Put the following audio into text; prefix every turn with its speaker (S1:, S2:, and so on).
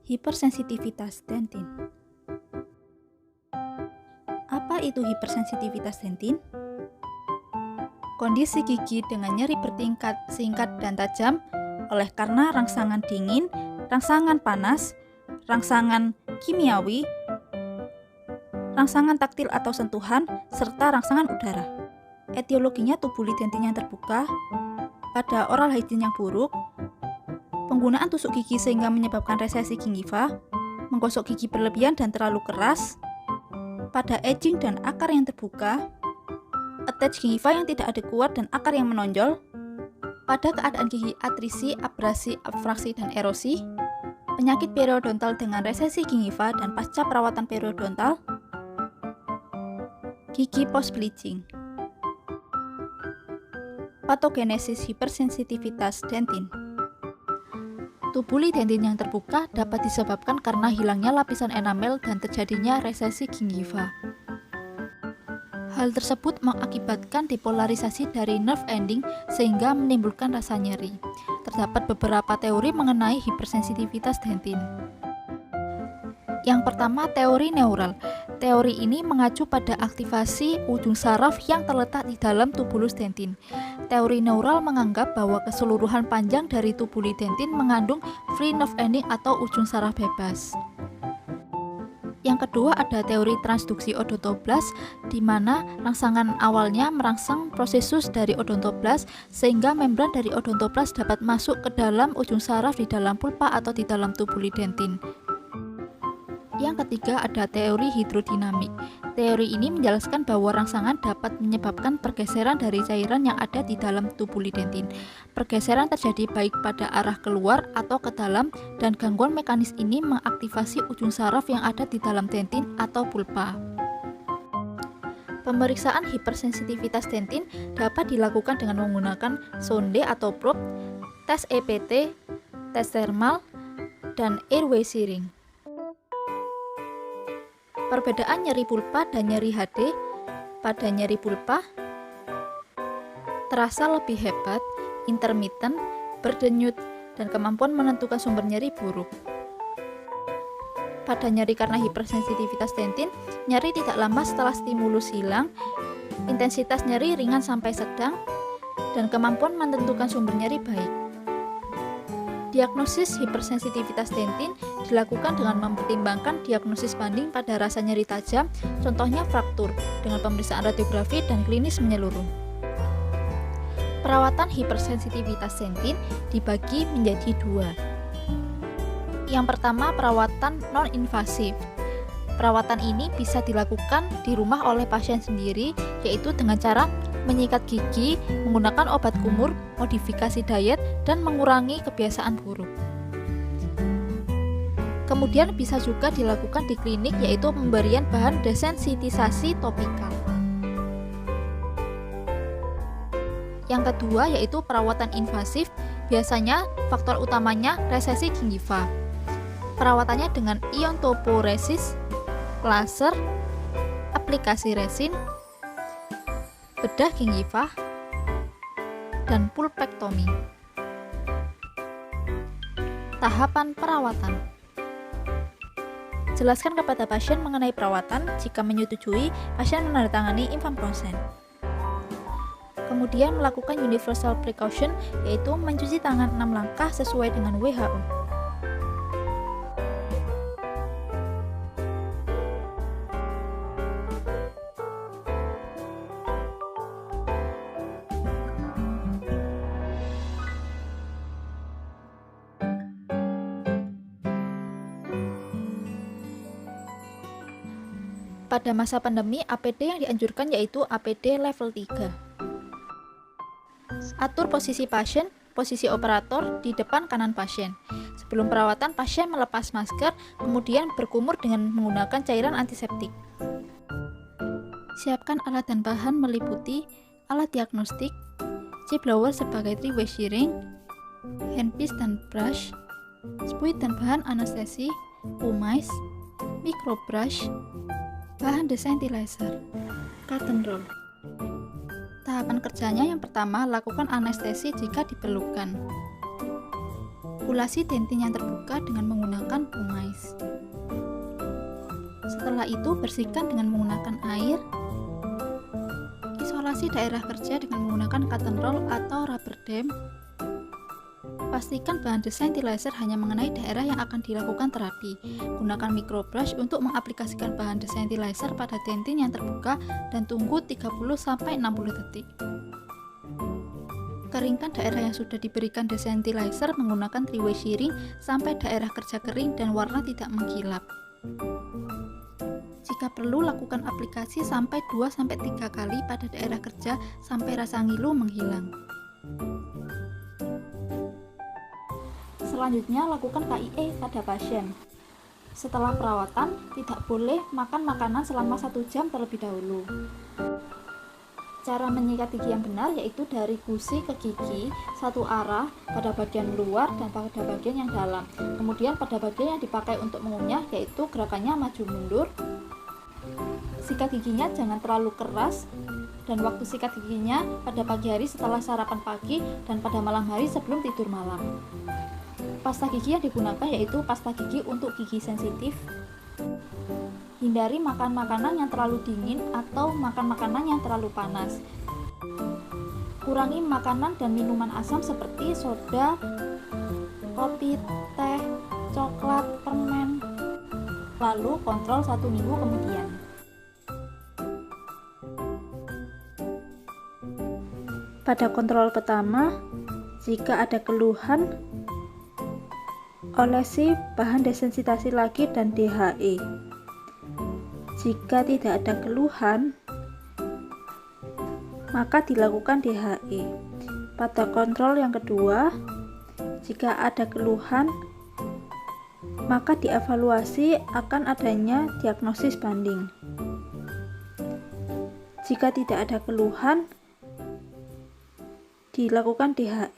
S1: Hipersensitivitas dentin. Apa itu hipersensitivitas dentin? Kondisi gigi dengan nyeri bertingkat, singkat, dan tajam oleh karena rangsangan dingin, rangsangan panas, rangsangan kimiawi, rangsangan taktil atau sentuhan, serta rangsangan udara. Etiologinya tubuli dentin yang terbuka, pada oral hygiene yang buruk, penggunaan tusuk gigi sehingga menyebabkan resesi gingiva, menggosok gigi berlebihan dan terlalu keras, pada edging dan akar yang terbuka, attach gingiva yang tidak adekuat dan akar yang menonjol, pada keadaan gigi atrisi, abrasi, abfraksi, dan erosi, penyakit periodontal dengan resesi gingiva dan pasca perawatan periodontal, gigi post bleaching. Patogenesis hipersensitivitas dentin. Tubuli dentin yang terbuka dapat disebabkan karena hilangnya lapisan enamel dan terjadinya resesi gingiva. Hal tersebut mengakibatkan depolarisasi dari nerve ending sehingga menimbulkan rasa nyeri. Terdapat beberapa teori mengenai hipersensitivitas dentin. Yang pertama, teori neural. Teori ini mengacu pada aktivasi ujung saraf yang terletak di dalam tubulus dentin. Teori neural menganggap bahwa keseluruhan panjang dari tubuli dentin mengandung free nerve ending atau ujung saraf bebas. Yang kedua ada teori transduksi odontoblas, di mana rangsangan awalnya merangsang prosesus dari odontoblas sehingga membran dari odontoblas dapat masuk ke dalam ujung saraf di dalam pulpa atau di dalam tubuli dentin. Yang ketiga ada teori hidrodinamik. Teori ini menjelaskan bahwa rangsangan dapat menyebabkan pergeseran dari cairan yang ada di dalam tubuli dentin. Pergeseran terjadi baik pada arah keluar atau ke dalam, dan gangguan mekanis ini mengaktifasi ujung saraf yang ada di dalam dentin atau pulpa. Pemeriksaan hipersensitivitas dentin dapat dilakukan dengan menggunakan sonde atau probe, tes EPT, tes thermal, dan airway searing. Perbedaan nyeri pulpa dan nyeri HD. Pada nyeri pulpa terasa lebih hebat, intermittent, berdenyut, dan kemampuan menentukan sumber nyeri buruk. Pada nyeri karena hipersensitivitas dentin, nyeri tidak lama setelah stimulus hilang, intensitas nyeri ringan sampai sedang, dan kemampuan menentukan sumber nyeri baik. Diagnosis hipersensitivitas dentin dilakukan dengan mempertimbangkan diagnosis banding pada rasa nyeri tajam, contohnya fraktur, dengan pemeriksaan radiografi dan klinis menyeluruh. Perawatan hipersensitivitas dentin dibagi menjadi dua. Yang pertama, perawatan non-invasif. Perawatan ini bisa dilakukan di rumah oleh pasien sendiri, yaitu dengan cara menyikat gigi, menggunakan obat kumur, modifikasi diet, dan mengurangi kebiasaan buruk. Kemudian bisa juga dilakukan di klinik, yaitu pemberian bahan desensitisasi topikal. Yang kedua yaitu perawatan invasif, biasanya faktor utamanya resesi gingiva. Perawatannya dengan iontoporesis, laser, aplikasi resin, bedah gingiva, dan pulpektomi. Tahapan perawatan. Jelaskan kepada pasien mengenai perawatan. Jika menyetujui, pasien menandatangani infam consent. Kemudian melakukan universal precaution, yaitu mencuci tangan 6 langkah sesuai dengan WHO. Pada masa pandemi, APD yang dianjurkan yaitu APD level 3. Atur posisi pasien, posisi operator di depan kanan pasien. Sebelum perawatan, pasien melepas masker, kemudian berkumur dengan menggunakan cairan antiseptik. Siapkan alat dan bahan meliputi alat diagnostik, chip blower sebagai three-way shearing, handpiece dan brush, spuit dan bahan anestesi, pumice, microbrush, bahan desensitizer, cotton roll. Tahapan kerjanya yang pertama, lakukan anestesi jika diperlukan. Ulasi dentin yang terbuka dengan menggunakan pungais. Setelah itu, bersihkan dengan menggunakan air. Isolasi daerah kerja dengan menggunakan cotton roll atau rubber dam. Pastikan bahan desenti laser hanya mengenai daerah yang akan dilakukan terapi. Gunakan microbrush untuk mengaplikasikan bahan desenti laser pada dentin yang terbuka dan tunggu 30-60 detik. Keringkan daerah yang sudah diberikan desenti laser menggunakan 3-way shearing sampai daerah kerja kering dan warna tidak mengkilap. Jika perlu, lakukan aplikasi sampai 2-3 kali pada daerah kerja sampai rasa ngilu menghilang. Selanjutnya, lakukan KIE pada pasien. Setelah perawatan, tidak boleh makan makanan selama 1 jam terlebih dahulu. Cara menyikat gigi yang benar yaitu dari gusi ke gigi satu arah pada bagian luar dan pada bagian yang dalam. Kemudian pada bagian yang dipakai untuk mengunyah yaitu gerakannya maju mundur. Sikat giginya jangan terlalu keras dan waktu sikat giginya pada pagi hari setelah sarapan pagi dan pada malam hari sebelum tidur malam. Pasta gigi yang digunakan yaitu pasta gigi untuk gigi sensitif. Hindari makan makanan yang terlalu dingin atau makan makanan yang terlalu panas. Kurangi makanan dan minuman asam seperti soda, kopi, teh, coklat, permen. Lalu kontrol 1 minggu kemudian. Pada kontrol pertama, jika ada keluhan, olesi bahan desensitasi lagi dan DHE. Jika tidak ada keluhan, maka dilakukan DHE. Pada kontrol yang kedua, jika ada keluhan, maka dievaluasi akan adanya diagnosis banding. Jika tidak ada keluhan, dilakukan DHE.